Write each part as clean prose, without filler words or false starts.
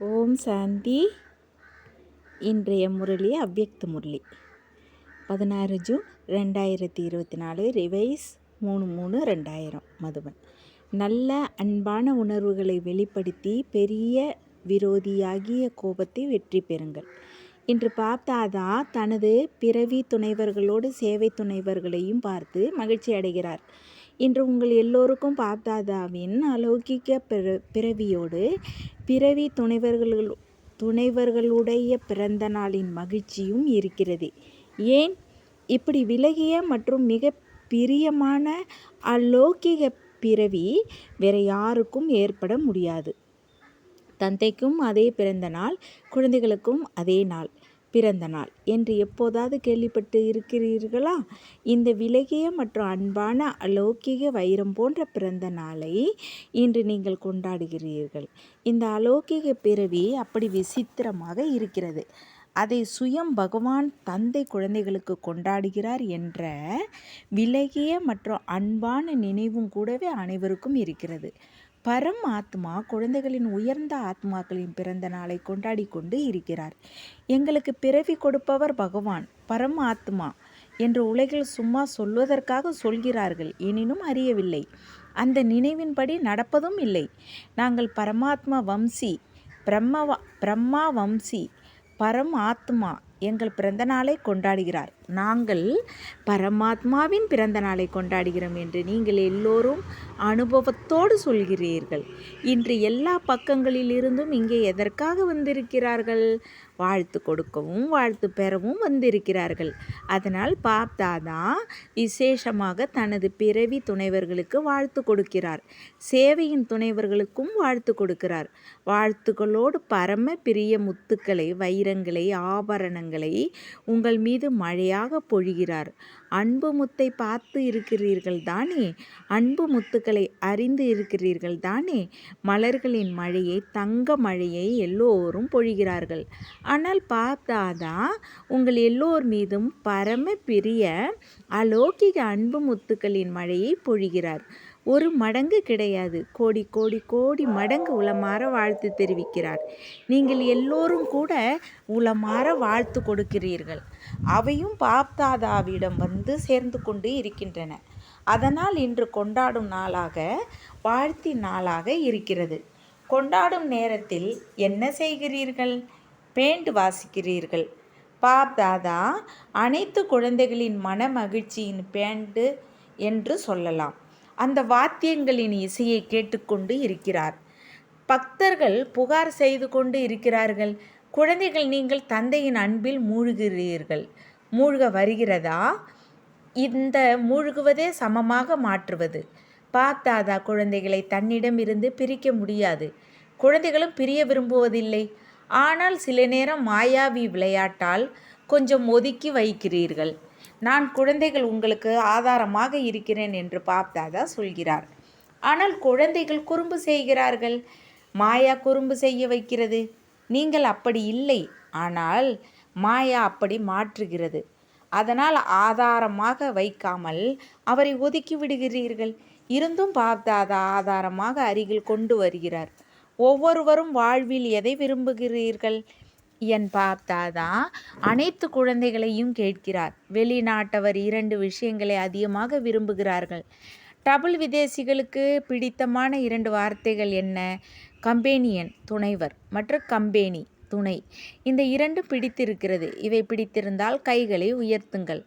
ஓம் சாந்தி. இன்றைய முரளி அவ்யக்த Murali 16 June 2024, revise 3/3/2000, Madhuban. நல்ல அன்பான உணர்வுகளை வெளிப்படுத்தி பெரிய விரோதியாகிய கோபத்தை வெற்றி பெறுங்கள். இன்று பாப்தாதா தனது பிறவி துணைவர்களோடு சேவை துணைவர்களையும் பார்த்து மகிழ்ச்சி அடைகிறார். இன்று உங்கள் எல்லோருக்கும் பாப்தாதாவின் அலௌகிக்க பிறவியோடு பிறவி துணைவர்களுடைய பிறந்த நாளின் மகிழ்ச்சியும் இருக்கிறது. ஏன் இப்படி விலகிய மற்றும் மிக பிரியமான அலௌகிக பிறவி வேற யாருக்கும் ஏற்பட முடியாது. தந்தைக்கும் அதே பிறந்த நாள், குழந்தைகளுக்கும் அதே நாள் பிறந்த நாள் என்று எப்போதாவது கேள்விப்பட்டு இருக்கிறீர்களா? இந்த விலகிய மற்றும் அன்பான அலௌகிக வைரம் போன்ற பிறந்த நாளை இன்று நீங்கள் கொண்டாடுகிறீர்கள். இந்த அலௌகிக பிறவி அப்படி விசித்திரமாக இருக்கிறது. அதை சுயம் பகவான் தந்தை குழந்தைகளுக்கு கொண்டாடுகிறார் என்ற விலகிய மற்றும் அன்பான நினைவும் கூடவே அனைவருக்கும் இருக்கிறது. பரம் ஆத்மா குழந்தைகளின் உயர்ந்த ஆத்மாக்களின் பிறந்த நாளை கொண்டாடி கொண்டு இருக்கிறார். எங்களுக்கு பிறவி கொடுப்பவர் பகவான் பரம் ஆத்மா என்று உலகில் சும்மா சொல்வதற்காக சொல்கிறார்கள், எனினும் அறியவில்லை. அந்த நினைவின்படி நடப்பதும் இல்லை. நாங்கள் பரமாத்மா வம்சி, பிரம்மா வம்சி. பரம் ஆத்மா எங்கள் பிறந்த நாளை கொண்டாடுகிறார். நாங்கள் பரமாத்மாவின் பிறந்த நாளை கொண்டாடுகிறோம் என்று நீங்கள் எல்லோரும் அனுபவத்தோடு சொல்கிறீர்கள். இன்று எல்லா பக்கங்களிலிருந்தும் இங்கே எதற்காக வந்திருக்கிறார்கள்? வாழ்த்து கொடுக்கவும் வாழ்த்து பெறவும் வந்திருக்கிறார்கள். அதனால் பாப்தாதா விசேஷமாக தனது பிறவி துணைவர்களுக்கு வாழ்த்து கொடுக்கிறார். சேவையின் துணைவர்களுக்கும் வாழ்த்து கொடுக்கிறார். வாழ்த்துக்களோடு பரம பிரிய முத்துக்களை, வைரங்களை, ஆபரணங்களை உங்கள் மீது மழையாக பொழிகிறார். அன்பு முத்தை பார்த்து இருக்கிறீர்கள் தானே? அன்பு முத்துக்களை அறிந்து இருக்கிறீர்கள் தானே? மலர்களின் மழையை, தங்க மழையை எல்லோரும் பொழிகிறார்கள். ஆனால் பாப்தாதா உங்கள் எல்லோர் மீதும் பரம பிரிய அலௌகிக அன்பு முத்துக்களின் மழையை பொழிகிறார். ஒரு மடங்கு கிடையாது, கோடி கோடி கோடி மடங்கு உளமாற வாழ்த்து தெரிவிக்கிறார். நீங்கள் எல்லோரும் கூட உளமாற வாழ்த்து கொடுக்கிறீர்கள். அவையும் பாப்தாதாவிடம் வந்து சேர்ந்து கொண்டு இருக்கின்றன. அதனால் இன்று கொண்டாடும் நாளாக, வாழ்த்தின் நாளாக இருக்கிறது. கொண்டாடும் நேரத்தில் என்ன செய்கிறீர்கள்? பேண்டு வாசிக்கிறீர்கள். பாப்தாதா அனைத்து குழந்தைகளின் மன மகிழ்ச்சியின் பேண்டு என்று சொல்லலாம். அந்த வாத்தியங்களின் இசையை கேட்டுக்கொண்டு இருக்கிறார். பக்தர்கள் புகார் செய்து கொண்டு இருக்கிறார்கள். குழந்தைகள், நீங்கள் தந்தையின் அன்பில் மூழ்க வருகிறதா? இந்த மூழ்குவதே சமமாக மாற்றுவது. பாப்தாதா குழந்தைகளை தன்னிடம் இருந்து பிரிக்க முடியாது. குழந்தைகளும் பிரிய விரும்புவதில்லை. ஆனால் சில நேரம் மாயாவி விளையாட்டால் கொஞ்சம் ஒதுக்கி வைக்கிறீர்கள். நான் குழந்தைகள் உங்களுக்கு ஆதாரமாக இருக்கிறேன் என்று பாப்தாதா சொல்கிறார். ஆனால் குழந்தைகள் குறும்பு செய்கிறார்கள். மாயா குறும்பு செய்ய வைக்கிறது. நீங்கள் அப்படி இல்லை, ஆனால் மாயா அப்படி மாற்றுகிறது. அதனால் ஆதாரமாக வைக்காமல் அவரை ஒதுக்கி விடுகிறீர்கள். இருந்தும் பாப்தாதா ஆதாரமாக அருகில் கொண்டு வருகிறார். ஒவ்வொருவரும் வாழ்வில் எதை விரும்புகிறீர்கள்? என் பாப்தாதா அனைத்து குழந்தைகளையும் கேட்கிறார். வெளிநாட்டவர் 2 விஷயங்களை அதிகமாக விரும்புகிறார்கள். டபுள் விதேசிகளுக்கு பிடித்தமான 2 வார்த்தைகள் என்ன? கம்பேனியன் துணைவர் மற்றும் கம்பெனி துணை. இந்த 2 பிடித்திருக்கிறது. இவை பிடித்திருந்தால் கைகளை உயர்த்துங்கள்.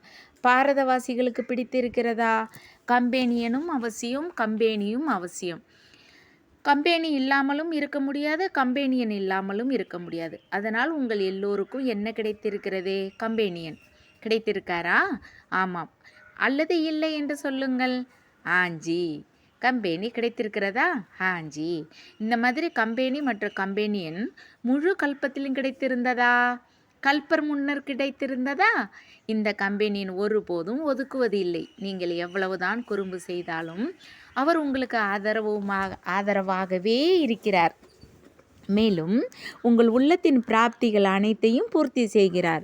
பாரதவாசிகளுக்கு பிடித்திருக்கிறதா? கம்பேனியனும் அவசியம், கம்பெனியும் அவசியம். கம்பெனி இல்லாமலும் இருக்க முடியாது, கம்பெனியன் இல்லாமலும் இருக்க முடியாது. அதனால் உங்கள் எல்லோருக்கும் என்ன கிடைத்திருக்கிறது? கம்பெனியன் கிடைத்திருக்காரா? ஆமாம் அல்லது இல்லை என்று சொல்லுங்கள். ஆஞ்சி. கம்பெனி கிடைத்திருக்கிறதா? ஆஞ்சி. இந்த மாதிரி கம்பெனி மற்றும் கம்பெனியன் முழு கல்பத்திலும் கிடைத்திருந்ததா? கல்பர் முன்னர் கிடைத்திருந்ததா? இந்த கம்பெனியின் ஒருபோதும் ஒதுக்குவது இல்லை. நீங்கள் எவ்வளவுதான் குறும்பு செய்தாலும் அவர் உங்களுக்கு ஆதரவாகவே இருக்கிறார். மேலும் உங்கள் உள்ளத்தின் பிராப்திகள் அனைத்தையும் பூர்த்தி செய்கிறார்.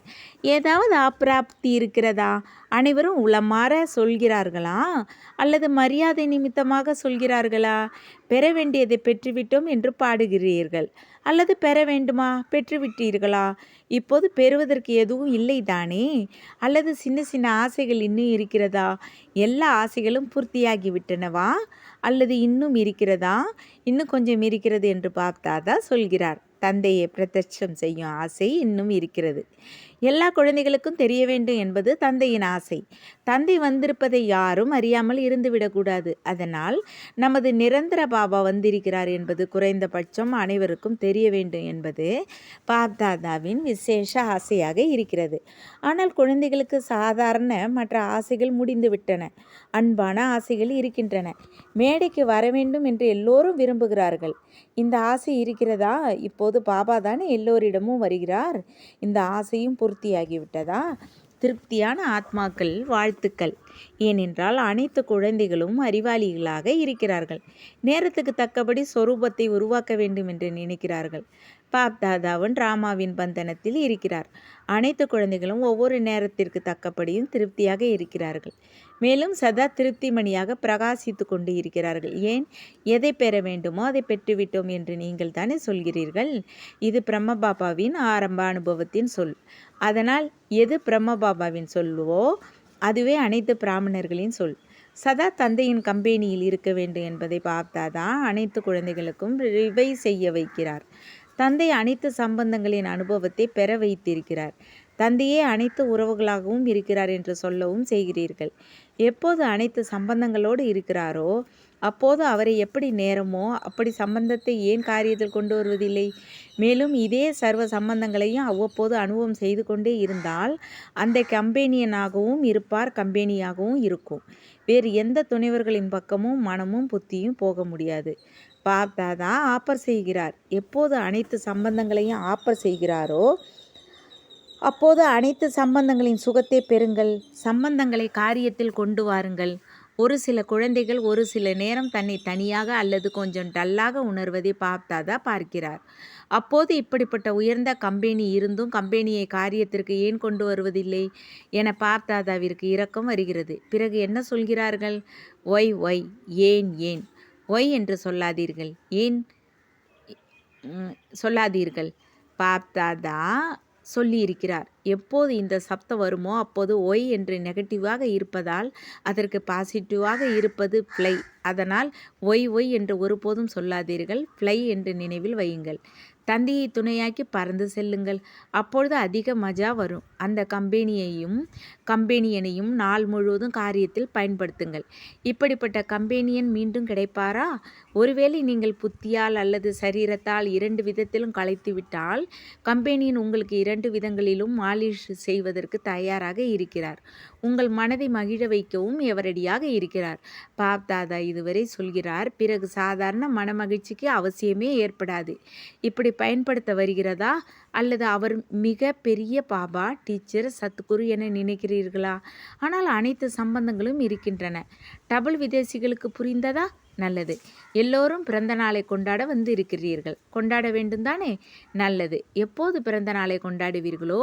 ஏதாவது அப்பிராப்தி இருக்கிறதா? அனைவரும் உளமாற சொல்கிறார்களா அல்லது மரியாதை நிமித்தமாக சொல்கிறார்களா? பெற வேண்டியதை பெற்றுவிட்டோம் என்று பாடுகிறீர்கள். அல்லது பெற வேண்டுமா? பெற்றுவிட்டீர்களா? இப்போது பெறுவதற்கு எதுவும் இல்லை தானே? அல்லது சின்ன சின்ன ஆசைகள் இன்னும் இருக்கிறதா? எல்லா ஆசைகளும் பூர்த்தியாகிவிட்டனவா? அல்லது இன்னும் இருக்கிறதா? இன்னும் கொஞ்சம் இருக்கிறது என்று பார்த்தாதா சொல்கிறார். தந்தையை பிரத்யட்சம் செய்யும் ஆசை இன்னும் இருக்கிறது. எல்லா குழந்தைகளுக்கும் தெரிய வேண்டும் என்பது தந்தையின் ஆசை. தந்தை வந்திருப்பதை யாரும் அறியாமல் இருந்துவிடக்கூடாது. அதனால் நமது நிரந்தர பாபா வந்திருக்கிறார் என்பது குறைந்தபட்சம் அனைவருக்கும் தெரிய வேண்டும் என்பது பாப்தாதாவின் விசேஷ ஆசையாக இருக்கிறது. ஆனால் குழந்தைகளுக்கு சாதாரண மற்ற ஆசைகள் முடிந்துவிட்டன. அன்பான ஆசைகள் இருக்கின்றன. மேடைக்கு வர வேண்டும் என்று எல்லோரும் விரும்புகிறார்கள். இந்த ஆசை இருக்கிறதா? இப்போது பாபா தானே எல்லோரிடமும் வருகிறார். இந்த ஆசையும் பூர்த்தியாகிவிட்டதா? திருப்தியான ஆத்மாக்கள் வாழ்த்துக்கள். ஏனென்றால் அனைத்து குழந்தைகளும் அறிவாளிகளாக இருக்கிறார்கள். நேரத்துக்கு தக்கபடி சொரூபத்தை உருவாக்க வேண்டும் என்று நினைக்கிறார்கள். பாப்தாதாவும் டிராமாவின் பந்தனத்தில் இருக்கிறார். அனைத்து குழந்தைகளும் ஒவ்வொரு நேரத்திற்கு தக்கபடியும் திருப்தியாக இருக்கிறார்கள். மேலும் சதா திருப்திமணியாக பிரகாசித்து கொண்டு இருக்கிறார்கள். ஏன்? எதை பெற வேண்டுமோ அதை பெற்றுவிட்டோம் என்று நீங்கள் தானே சொல்கிறீர்கள். இது பிரம்மபாபாவின் ஆரம்ப அனுபவத்தின் சொல். அதனால் எது பிரம்மபாபாவின் சொல்லுவோ அதுவே அனைத்து பிராமணர்களின் சொல். சதா தந்தையின் கம்பெனியில் இருக்க வேண்டும் என்பதை பார்த்தாதான் அனைத்து குழந்தைகளுக்கும் ரிவை செய்ய வைக்கிறார். தந்தை அனைத்து சம்பந்தங்களின் அனுபவத்தை பெற வைத்திருக்கிறார். தந்தையே அனைத்து உறவுகளாகவும் இருக்கிறார் என்று சொல்லவும் செய்கிறீர்கள். எப்போது அனைத்து சம்பந்தங்களோடு இருக்கிறாரோ அப்போது அவரை எப்படி நேரமோ அப்படி சம்பந்தத்தை ஏன் காரியத்தில் கொண்டு வருவதில்லை? மேலும் இதே சர்வ சம்பந்தங்களையும் அவ்வப்போது அனுபவம் செய்து கொண்டே இருந்தால் அந்த கம்பெனியனாகவும் இருப்பார், கம்பெனியாகவும் இருக்கும். வேறு எந்த துணைவர்களின் பக்கமும் மனமும் புத்தியும் போக முடியாது. பார்த்தாதா ஆப்பர் செய்கிறார். எப்போது அனைத்து சம்பந்தங்களையும் ஆப்பர் செய்கிறாரோ அப்போது அனைத்து சம்பந்தங்களின் சுகத்தை பெறுங்கள். சம்பந்தங்களை காரியத்தில் கொண்டு வாருங்கள். ஒரு சில குழந்தைகள் ஒரு சில நேரம் தன்னை தனியாக அல்லது கொஞ்சம் டல்லாக உணர்வதை பார்த்தாதா பார்க்கிறார். அப்போது இப்படிப்பட்ட உயர்ந்த கம்பெனி இருந்தும் கம்பெனியை காரியத்திற்கு ஏன் கொண்டு வருவதில்லை என பார்த்தாதாவிற்கு இரக்கம் வருகிறது. பிறகு என்ன சொல்கிறார்கள்? ஒய் ஒய், ஏன் ஏன், ஒய் என்று சொல்லாதீர்கள், ஏன் சொல்லாதீர்கள். பார்த்தாதா சொல்லியிருக்கிறார். எப்போது இந்த சப்தம் வருமோ அப்போது ஒய் என்று நெகட்டிவாக இருப்பதால் அதற்கு பாசிட்டிவாக இருப்பது ஃப்ளை. அதனால் ஒய் ஒய் என்று ஒருபோதும் சொல்லாதீர்கள், ஃப்ளை என்று நினைவில் வையுங்கள். தந்தையை துணையாக்கி பறந்து செல்லுங்கள். அப்பொழுது அதிக மஜா வரும். அந்த கம்பெனியனையும் நாள் முழுவதும் காரியத்தில் பயன்படுத்துங்கள். இப்படிப்பட்ட கம்பெனியன் மீண்டும் கிடைப்பாரா? ஒருவேளை நீங்கள் புத்தியால் அல்லது சரீரத்தால் 2 விதத்திலும் கலைத்துவிட்டால் கம்பெனியன் உங்களுக்கு 2 விதங்களிலும் மாலிஷ் செய்வதற்கு தயாராக இருக்கிறார். உங்கள் மனதை மகிழ வைக்கவும் எவரடியாக இருக்கிறார். பாப்தாதா இதுவரை சொல்கிறார். பிறகு சாதாரண மனமகிழ்ச்சிக்கு அவசியமே ஏற்படாது. இப்படி பயன்படுத்த வருகிறதா? அல்லது அவர் மிக பெரிய பாபா, டீச்சர், சத்குரு என நினைக்கிறீர்களா? ஆனால் அனைத்து சம்பந்தங்களும் இருக்கின்றன. டபுள் விதேசிகளுக்கு புரிந்ததா? நல்லது. எல்லோரும் பிறந்த நாளை கொண்டாட வந்து இருக்கிறீர்கள். கொண்டாட வேண்டும் தானே? நல்லது. எப்போது பிறந்த நாளை கொண்டாடுவீர்களோ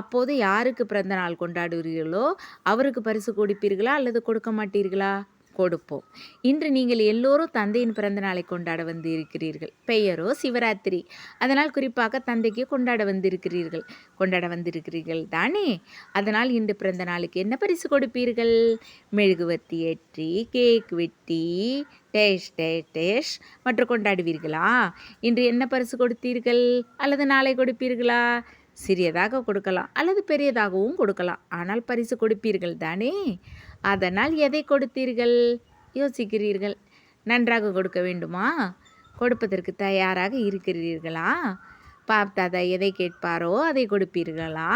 அப்போது யாருக்கு பிறந்த நாள் கொண்டாடுவீர்களோ அவருக்கு பரிசு கொடுப்பீர்களா அல்லது கொடுக்க மாட்டீர்களா? கொடுப்போம். இன்று நீங்கள் எல்லோரும் தந்தையின் பிறந்த நாளை கொண்டாட வந்து இருக்கிறீர்கள். பெயரோ சிவராத்திரி. அதனால் குறிப்பாக தந்தைக்கு கொண்டாட வந்திருக்கிறீர்கள் தானே? அதனால் இன்று பிறந்த நாளுக்கு என்ன பரிசு கொடுப்பீர்கள்? மெழுகுவர்த்தி ஏற்றி, கேக் வெட்டி, டேஷ் மற்றும் கொண்டாடுவீர்களா? இன்று என்ன பரிசு கொடுத்தீர்கள்? அல்லது நாளை கொடுப்பீர்களா? சிறியதாக கொடுக்கலாம் அல்லது பெரியதாகவும் கொடுக்கலாம். ஆனால் பரிசு கொடுப்பீர்கள் தானே? அதனால் எதை கொடுத்தீர்கள்? யோசிக்கிறீர்கள். நன்றாக கொடுக்க வேண்டுமா? கொடுப்பதற்கு தயாராக இருக்கிறீர்களா? பாப்தாதா எதை கேட்பாரோ அதை கொடுப்பீர்களா?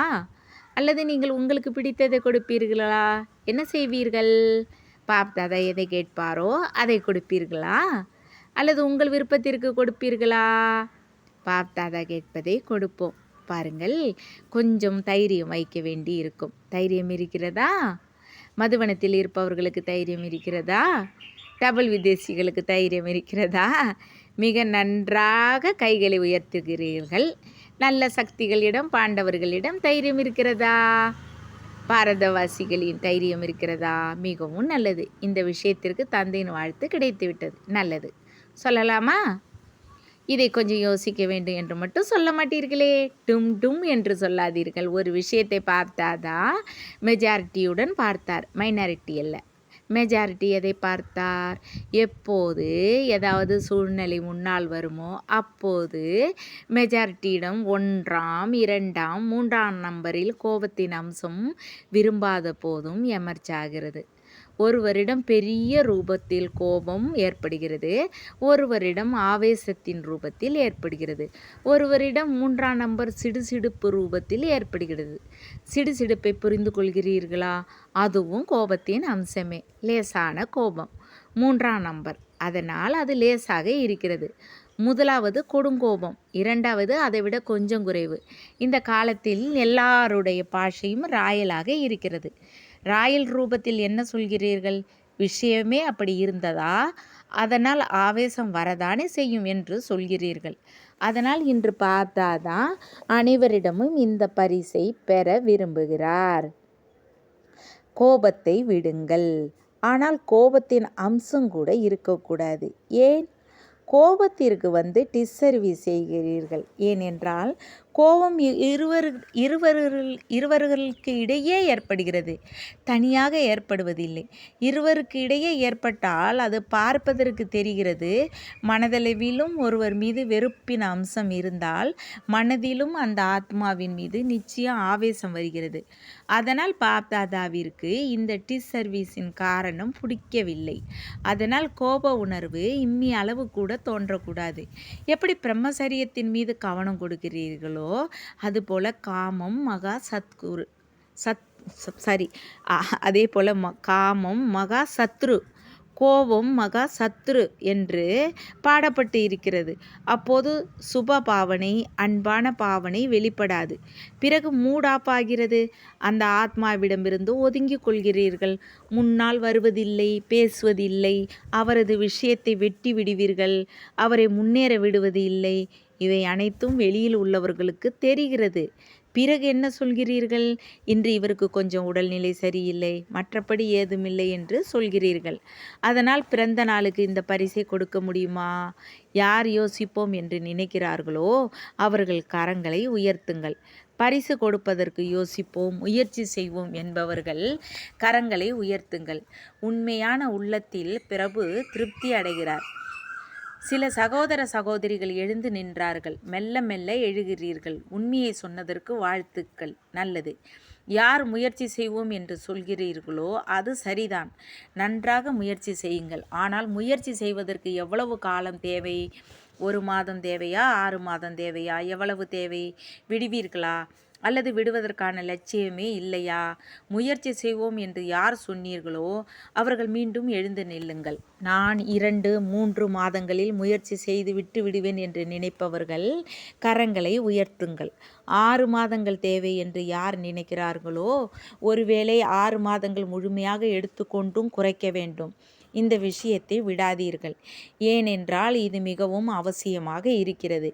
அல்லது நீங்கள் உங்களுக்கு பிடித்ததை கொடுப்பீர்களா? என்ன செய்வீர்கள்? பாப்தாதா எதை கேட்பாரோ அதை கொடுப்பீர்களா? அல்லது உங்கள் விருப்பத்திற்கு கொடுப்பீர்களா? பாப்தாதா கேட்பதை கொடுப்போம். பாருங்கள், கொஞ்சம் தைரியம் வைக்க வேண்டி இருக்கும். தைரியம் இருக்கிறதா? மதுவனத்தில் இருப்பவர்களுக்கு தைரியம் இருக்கிறதா? டபுள் விதேசிகளுக்கு தைரியம் இருக்கிறதா? மிக நன்றாக கைகளை உயர்த்துகிறீர்கள். நல்ல சக்திகளிடம், பாண்டவர்களிடம் தைரியம் இருக்கிறதா? பாரதவாசிகளின் தைரியம் இருக்கிறதா? மிகவும் நல்லது. இந்த விஷயத்திற்கு தந்தையின் வாழ்த்து கிடைத்துவிட்டது. நல்லது. சொல்லலாமா? இதை கொஞ்சம் யோசிக்க வேண்டும் என்று மட்டும் சொல்ல மாட்டீர்களே. டும் டும் என்று சொல்லாதீர்கள். ஒரு விஷயத்தை பார்த்தாதான் மெஜாரிட்டியுடன் பார்த்தார், மைனாரிட்டி அல்ல. மெஜாரிட்டி எதை பார்த்தார்? எப்போது ஏதாவது சூழ்நிலை முன்னால் வருமோ அப்போது மெஜாரிட்டியிடம் 1ஆம் 2ஆம் 3ஆம் நம்பரில் கோபத்தின் அம்சம் விரும்பாத போதும் எமர்ஜ் ஆகிறது. ஒருவரிடம் பெரிய ரூபத்தில் கோபம் ஏற்படுகிறது, ஒருவரிடம் ஆவேசத்தின் ரூபத்தில் ஏற்படுகிறது, ஒருவரிடம் 3ஆம் நம்பர் சிடுசிடுப்பு ரூபத்தில் ஏற்படுகிறது. சிடுசிடுப்பை புரிந்து கொள்கிறீர்களா? அதுவும் கோபத்தின் அம்சமே. லேசான கோபம் 3ஆம் நம்பர், அதனால் அது லேசாக இருக்கிறது. முதலாவது கொடுங்கோபம், இரண்டாவது அதைவிட கொஞ்சம் குறைவு. இந்த காலத்தில் எல்லாருடைய பாஷையும் ராயலாக இருக்கிறது. ராயல் ரூபத்தில் என்ன சொல்கிறீர்கள்? விஷயமே அப்படி இருந்ததா? அதனால் ஆவேசம் வரதானே செய்யும் என்று சொல்கிறீர்கள். அதனால் இன்று பார்த்தாதான் அனைவரிடமும் இந்த பரிசை பெற விரும்புகிறார். கோபத்தை விடுங்கள். ஆனால் கோபத்தின் அம்சம் கூட இருக்கக்கூடாது. ஏன்? கோபத்திற்கு டிஸ்சர்வீஸ் செய்கிறீர்கள். ஏனென்றால் கோபம் இருவர்களுக்கு இடையே ஏற்படுகிறது, தனியாக ஏற்படுவதில்லை. இருவருக்கு இடையே ஏற்பட்டால் அது பார்ப்பதற்கு தெரிகிறது. மனதளவிலும் ஒருவர் மீது வெறுப்பின் அம்சம் இருந்தால் மனதிலும் அந்த ஆத்மாவின் மீது நிச்சயம் ஆவேசம் வருகிறது. அதனால் பாப்தாதாவிற்கு இந்த டிஸ்சர்வீஸின் காரணம் பிடிக்கவில்லை. அதனால் கோப உணர்வு இம்மி அளவு கூட தோன்றக்கூடாது. எப்படி பிரம்மசரியத்தின் மீது கவனம் கொடுக்கிறீர்களோ அதுபோல காமம் மகா சத்குரு அதே போல காமம் மகா சத்ரு, கோபம் மகா சத்ரு என்று பாடப்பட்டு இருக்கிறது. அப்போது சுப பாவனை, அன்பான பாவனை வெளிப்படாது. பிறகு மூடாப்பாகிறது. அந்த ஆத்மாவிடமிருந்து ஒதுங்கி கொள்கிறீர்கள். முன்னால் வருவதில்லை, பேசுவதில்லை, அவரது விஷயத்தை வெட்டி விடுவீர்கள், அவரை முன்னேற விடுவது இல்லை. இவை அனைத்தும் வெளியில் உள்ளவர்களுக்கு தெரிகிறது. பிறகு என்ன சொல்கிறீர்கள்? இன்று இவருக்கு கொஞ்சம் உடல்நிலை சரியில்லை, மற்றபடி ஏதுமில்லை என்று சொல்கிறீர்கள். அதனால் பிறந்த நாளுக்கு இந்த பரிசை கொடுக்க முடியுமா? யார் யோசிப்போம் என்று நினைக்கிறார்களோ அவர்கள் கரங்களை உயர்த்துங்கள். பரிசு கொடுப்பதற்கு யோசிப்போம், முயற்சி செய்வோம் என்பவர்கள் கரங்களை உயர்த்துங்கள். உண்மையான உள்ளத்தில் பிரபு திருப்தி அடைகிறார். சில சகோதர சகோதரிகள் எழுந்து நின்றார்கள். மெல்ல மெல்ல எழுகிறீர்கள். உண்மையை சொன்னதற்கு வாழ்த்துக்கள், நல்லது. யார் முயற்சி செய்வோம் என்று சொல்கிறீர்களோ அது சரிதான், நன்றாக முயற்சி செய்யுங்கள். ஆனால் முயற்சி செய்வதற்கு எவ்வளவு காலம் தேவை? 1 மாதம் தேவையா? 6 மாதம் தேவையா? எவ்வளவு தேவை? விடுவீர்களா? அல்லது விடுவதற்கான லட்சியமே இல்லையா? முயற்சி செய்வோம் என்று யார் சொன்னீர்களோ அவர்கள் மீண்டும் எழுந்து நில்லுங்கள். நான் 2, 3 மாதங்களில் முயற்சி செய்து விட்டு விடுவேன் என்று நினைப்பவர்கள் கரங்களை உயர்த்துங்கள். 6 மாதங்கள் தேவை என்று யார் நினைக்கிறார்களோ ஒருவேளை 6 மாதங்கள் முழுமையாக எடுத்துக்கொண்டும் குறைக்க வேண்டும். இந்த விஷயத்தை விடாதீர்கள். ஏனென்றால் இது மிகவும் அவசியமாக இருக்கிறது.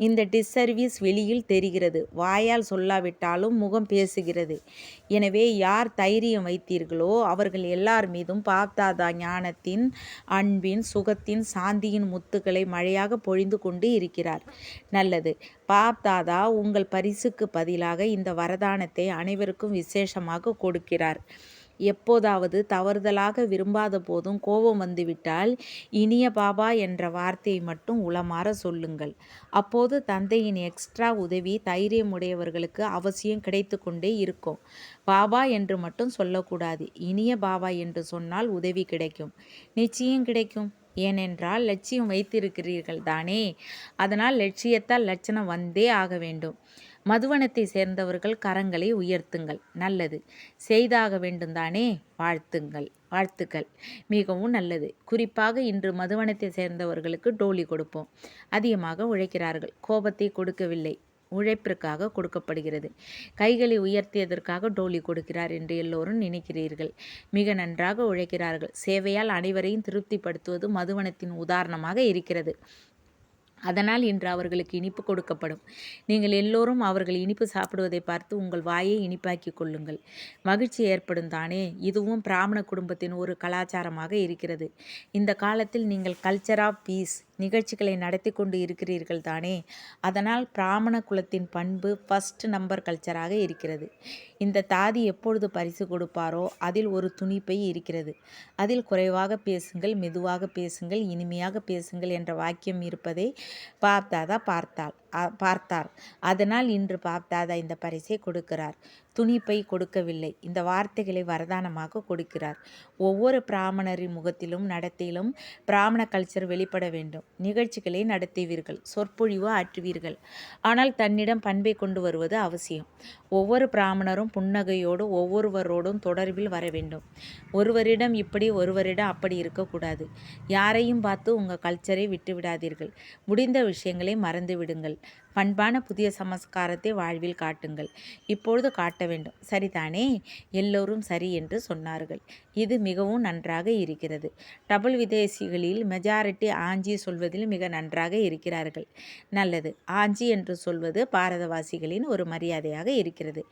இந்த டிஸ்சர்வீஸ் வெளியில் தெரிகிறது, வாயால் சொல்லாவிட்டாலும் முகம் பேசுகிறது. எனவே யார் தைரியம் வைத்தீர்களோ அவர்கள் எல்லார் மீதும் பாப்தாதா ஞானத்தின், அன்பின், சுகத்தின், சாந்தியின் முத்துக்களை மழையாக பொழிந்து கொண்டு இருக்கிறார். நல்லது. பாப்தாதா உங்கள் பரிசுக்கு பதிலாக இந்த வரதானத்தை அனைவருக்கும் விசேஷமாக கொடுக்கிறார். எப்போதாவது தவறுதலாக விரும்பாத போதும் கோபம் வந்துவிட்டால் இனிய பாபா என்ற வார்த்தையை மட்டும் உளமாற சொல்லுங்கள். அப்போது தந்தையின் எக்ஸ்ட்ரா உதவி தைரியமுடையவர்களுக்கு அவசியம் கிடைத்து கொண்டே இருக்கும். பாபா என்று மட்டும் சொல்லக்கூடாது. இனிய பாபா என்று சொன்னால் உதவி கிடைக்கும், நிச்சயம் கிடைக்கும். ஏனென்றால் லட்சியம் வைத்திருக்கிறீர்கள் தானே. அதனால் லட்சியத்தால் லட்சணம் வந்தே ஆக வேண்டும். மதுவனத்தை சேர்ந்தவர்கள் கரங்களை உயர்த்துங்கள். நல்லது. செய்தாக வேண்டும் தானே. வாழ்த்துக்கள், மிகவும் நல்லது. குறிப்பாக இன்று மதுவனத்தை சேர்ந்தவர்களுக்கு டோலி கொடுப்போம். அதிகமாக உழைக்கிறார்கள். கோபத்தை கொடுக்கவில்லை, உழைப்பிற்காக கொடுக்கப்படுகிறது. கைகளை உயர்த்தியதற்காக டோலி கொடுக்கிறார் என்று எல்லோரும் நினைக்கிறீர்கள். மிக நன்றாக உழைக்கிறார்கள். சேவையால் அனைவரையும் திருப்திப்படுத்துவது மதுவனத்தின் உதாரணமாக இருக்கிறது. அதனால் இன்று அவர்களுக்கு இனிப்பு கொடுக்கப்படும். நீங்கள் எல்லோரும் அவர்கள் இனிப்பு சாப்பிடுவதை பார்த்து உங்கள் வாயை இனிப்பாக்கிக் கொள்ளுங்கள். மகிழ்ச்சி ஏற்படும் தானே. இதுவும் பிராமண குடும்பத்தின் ஒரு கலாச்சாரமாக இருக்கிறது. இந்த காலத்தில் நீங்கள் கல்ச்சர் ஆஃப் பீஸ் நிகழ்ச்சிகளை நடத்தி கொண்டு இருக்கிறீர்கள் தானே. அதனால் பிராமண குலத்தின் பண்பு ஃபர்ஸ்ட் நம்பர் கல்ச்சராக இருக்கிறது. இந்த தாதி எப்பொழுது பரிசு கொடுப்பாரோ அதில் ஒரு துணிப்பை இருக்கிறது. அதில் குறைவாக பேசுங்கள், மெதுவாக பேசுங்கள், இனிமையாக பேசுங்கள் என்ற வாக்கியம் இருப்பதை பாப்தாதா பார்த்தார். அதனால் இன்று பாப்தாதா இந்த பரிசை கொடுக்கிறார். துணிப்பை கொடுக்கவில்லை. இந்த வார்த்தைகளை வரதானமாக கொடுக்கிறார். ஒவ்வொரு பிராமணரின் முகத்திலும் நடத்தையிலும் பிராமண கல்ச்சர் வெளிப்பட வேண்டும். நிகழ்ச்சிகளை நடத்துவீர்கள், சொற்பொழிவு ஆற்றுவீர்கள். ஆனால் தன்னிடம் பண்பை கொண்டு வருவது அவசியம். ஒவ்வொரு பிராமணரும் புன்னகையோடு ஒவ்வொருவரோடும் தொடர்பில் வர வேண்டும். ஒருவரிடம் இப்படி ஒருவரிடம் அப்படி இருக்கக்கூடாது. யாரையும் பார்த்து உங்கள் கல்ச்சரை விட்டுவிடாதீர்கள். முடிந்த விஷயங்களை மறந்து விடுங்கள். பண்பான புதிய சமஸ்காரத்தை வாழ்வில் காட்டுங்கள். இப்பொழுது காட்ட வேண்டும். சரிதானே. எல்லோரும் சரி என்று சொன்னார்கள். இது மிகவும் நன்றாக இருக்கிறது. டபுள் விதேசிகளில் மெஜாரிட்டி ஆஞ்சி சொல்வதில் மிக நன்றாக இருக்கிறார்கள். நல்லது. ஆஞ்சி என்று சொல்வது பாரதவாசிகளின் ஒரு மரியாதையாக இருக்கிறது.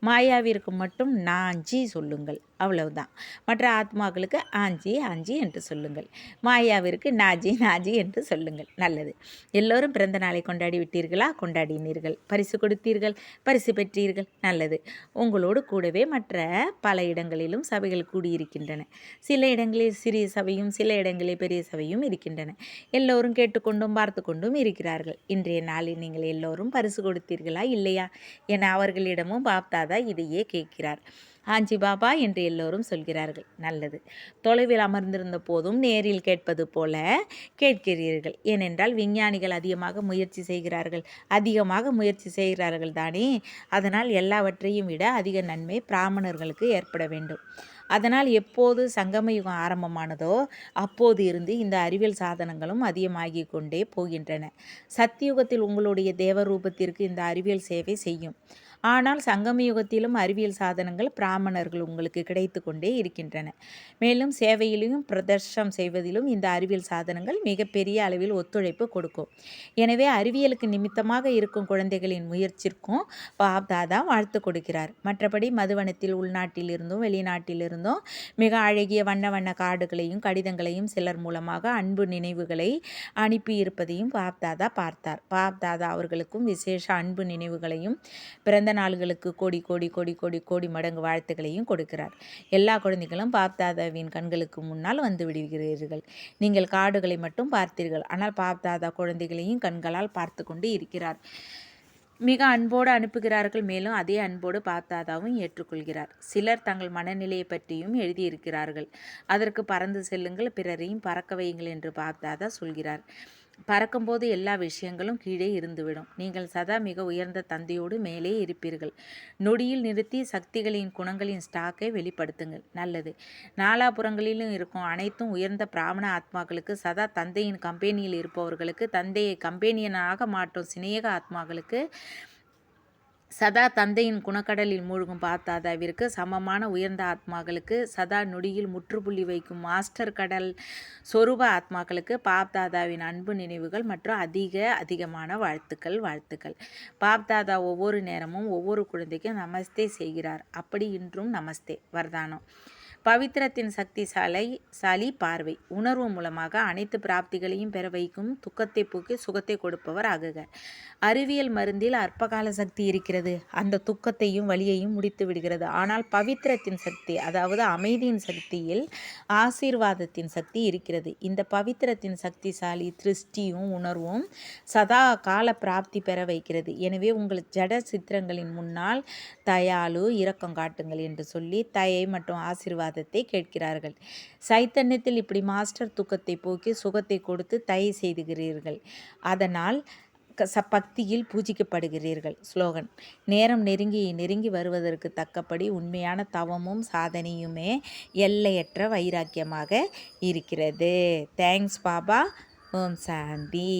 மாயாவிற்கு மட்டும் நாஞ்சி சொல்லுங்கள், அவ்வளவுதான். மற்ற ஆத்மாக்களுக்கு ஆஞ்சி ஆஞ்சி என்று சொல்லுங்கள். மாயாவிற்கு நாஜி நாஜி என்று சொல்லுங்கள். நல்லது. எல்லோரும் பிறந்த நாளை கொண்டாடி விட்டீர்களா? கொண்டாடினீர்கள். பரிசு கொடுத்தீர்கள், பரிசு பெற்றீர்கள். நல்லது. உங்களோடு கூடவே மற்ற பல இடங்களிலும் சபைகள் கூடியிருக்கின்றன. சில இடங்களில் சிறிய சபையும் சில இடங்களில் பெரிய சபையும் இருக்கின்றன. எல்லோரும் கேட்டுக்கொண்டும் பார்த்து கொண்டும் இருக்கிறார்கள். இன்றைய நாளில் நீங்கள் எல்லோரும் பரிசு கொடுத்தீர்களா இல்லையா என அவர்களிடமும் பாப்தாதா இதையே கேட்கிறார். ஆஞ்சி பாபா என்று எல்லோரும் சொல்கிறார்கள். நல்லது. தொலைவில் அமர்ந்திருந்த போதும் நேரில் கேட்பது போல கேட்கிறீர்கள். ஏனென்றால் விஞ்ஞானிகள் அதிகமாக முயற்சி செய்கிறார்கள் தானே. அதனால் எல்லாவற்றையும் விட அதிக நன்மை பிராமணர்களுக்கு ஏற்பட வேண்டும். அதனால் எப்போது சங்கம யுகம் ஆரம்பமானதோ அப்போது இருந்து இந்த அறிவியல் சாதனங்களும் அதிகமாகி கொண்டே போகின்றன. சத்தியுகத்தில் உங்களுடைய தேவரூபத்திற்கு இந்த அறிவியல் சேவை செய்யும். ஆனால் சங்கம யுகத்திலும் அறிவியல் சாதனங்கள் பிராமணர்கள் உங்களுக்கு கிடைத்து கொண்டே இருக்கின்றன. மேலும் சேவையிலும் பிரதர்ஷனம் செய்வதிலும் இந்த அறிவியல் சாதனங்கள் மிகப்பெரிய அளவில் ஒத்துழைப்பு கொடுக்கும். எனவே அறிவியலுக்கு நிமித்தமாக இருக்கும் குழந்தைகளின் முயற்சிக்கும் பாப்தாதா வாழ்த்து கொடுக்கிறார். மற்றபடி மதுவனத்தில் உள்நாட்டிலிருந்தும் வெளிநாட்டிலிருந்தும் மிக அழகிய வண்ண வண்ண கார்டுகளையும் கடிதங்களையும் சிலர் மூலமாக அன்பு நினைவுகளை அனுப்பியிருப்பதையும் பாப்தாதா பார்த்தார். பாப்தாதா அவர்களுக்கும் விசேஷ அன்பு நினைவுகளையும் பிறந்த நாள்களுக்கு கோடி கோடி கோடி கோடி கோடி மடங்கு வாழ்த்துக்களையும் கொடுக்கிறார். எல்லா குழந்தைகளும் பாப்தாதாவின் கண்களுக்கு முன்னால் வந்து விடுகிறீர்கள். நீங்கள் கார்டுகளை மட்டும் பார்த்தீர்கள். ஆனால் பாப்தாதா குழந்தைகளையும் கண்களால் பார்த்து கொண்டு இருக்கிறார். மிக அன்போடு அனுப்புகிறார்கள். மேலும் அதே அன்போடு பாப்தாதாவும் ஏற்றுக்கொள்கிறார். சிலர் தங்கள் மனநிலையை பற்றியும் எழுதியிருக்கிறார்கள். அதற்கு பறந்து செல்லுங்கள், பிறரையும் பறக்க வையுங்கள் என்று பாப்தாதா சொல்கிறார். பறக்கும்போது எல்லா விஷயங்களும் கீழே இருந்துவிடும். நீங்கள் சதா மிக உயர்ந்த தந்தையோடு மேலே இருப்பீர்கள். நொடியில் நிறுத்தி சக்திகளின் குணங்களின் ஸ்டாக்கை வெளிப்படுத்துங்கள். நல்லது. நாலாபுறங்களிலும் இருக்கும் அனைத்தும் உயர்ந்த பிராமண ஆத்மாக்களுக்கு, சதா தந்தையின் கம்பெனியில் இருப்பவர்களுக்கு, தந்தையை கம்பெனியனாக மாற்றும் சிநேக ஆத்மாக்களுக்கு, சதா தந்தையின் குணக்கடலில் மூழ்கும் பாப்தாதாவிற்கு சமமான உயர்ந்த ஆத்மாக்களுக்கு, சதா நொடியில் முற்றுப்புள்ளி வைக்கும் மாஸ்டர் கடல் சொரூப ஆத்மாக்களுக்கு பாப்தாதாவின் அன்பு நினைவுகள் மற்றும் அதிகமான வாழ்த்துக்கள். பாப்தாதா ஒவ்வொரு நேரமும் ஒவ்வொரு குழந்தைக்கும் நமஸ்தே செய்கிறார். அப்படி இன்றும் நமஸ்தே. வரதானம். பவித்திரத்தின் சக்திசாலி பார்வை உணர்வு மூலமாக அனைத்து பிராப்திகளையும் பெற வைக்கும். துக்கத்தை போக்கி சுகத்தை கொடுப்பவர் ஆகுக. அறிவியல் மருந்தில் அற்பகால சக்தி இருக்கிறது. அந்த துக்கத்தையும் வலியையும் முடித்து விடுகிறது. ஆனால் பவித்திரத்தின் சக்தி, அதாவது அமைதியின் சக்தியில் ஆசீர்வாதத்தின் சக்தி இருக்கிறது. இந்த பவித்திரத்தின் சக்திசாலி திருஷ்டியும் உணர்வும் சதா கால பிராப்தி பெற வைக்கிறது. எனவே உங்கள் ஜட சித்திரங்களின் முன்னால் தயாலு இரக்கம் காட்டுங்கள் என்று சொல்லி தயை மற்றும் ஆசீர்வாதத்தை கேட்கிறார்கள். சைத்தன்யத்தில் இப்படி மாஸ்டர் துக்கத்தை போக்கி சுகத்தை கொடுத்து தயை செய்துகிறீர்கள். அதனால் பக்தியில் பூஜிக்கப்படுகிறீர்கள். ஸ்லோகன். நேரம் நெருங்கி வருவதற்கு தக்கபடி உண்மையான தவமும் சாதனையுமே எல்லையற்ற வைராக்கியமாக இருக்கிறது. தேங்க்ஸ் பாபா. ஓம் சாந்தி.